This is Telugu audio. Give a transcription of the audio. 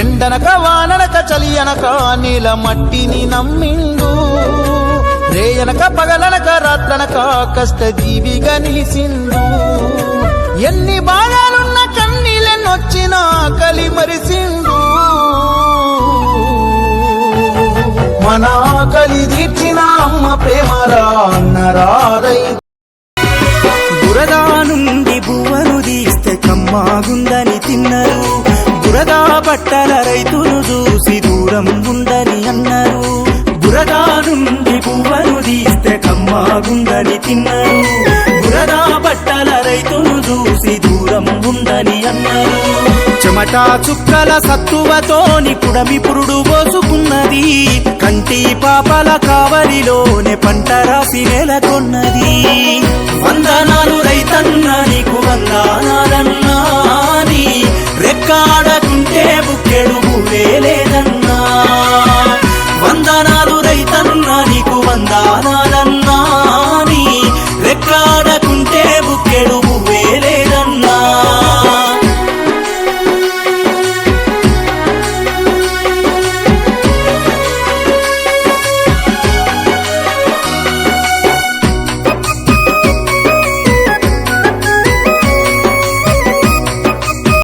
ఎండనక వాననక చలి అనక నీల మట్టిని నమ్మిండు రేయనక పగలనక రాత్రనక కష్ట జీవిగా నిలిసిండు ఎన్ని బాధలున్న కన్నీళ్ళెన్నొచ్చినా కలి మరిసిండు మన ఆకలి తీర్చిన అమ్మ ప్రేమరా అన్నరారై బురదా నుండి బువ్వను తీస్తే కమ్మాగుందని తిన్నారు బురదా బట్టల రైతును చూసి దూరం ఉందని అన్నారు బురదా నుండి బువ్వను తీస్తే కమ్మాగుందని తిన్నారు బురదా బట్టల రైతును చూసి దూరం ఉందని అన్నారు చెమట చుక్కల సత్తువతోని పుడమి పురుడు పోసుకున్నది కంటి పాపల కావలిలోనే పంట రాసి నెలకొన్నది వందనాలు రైతన్న నీకు వందనాలన్నా నీ రెక్కాడకుంటే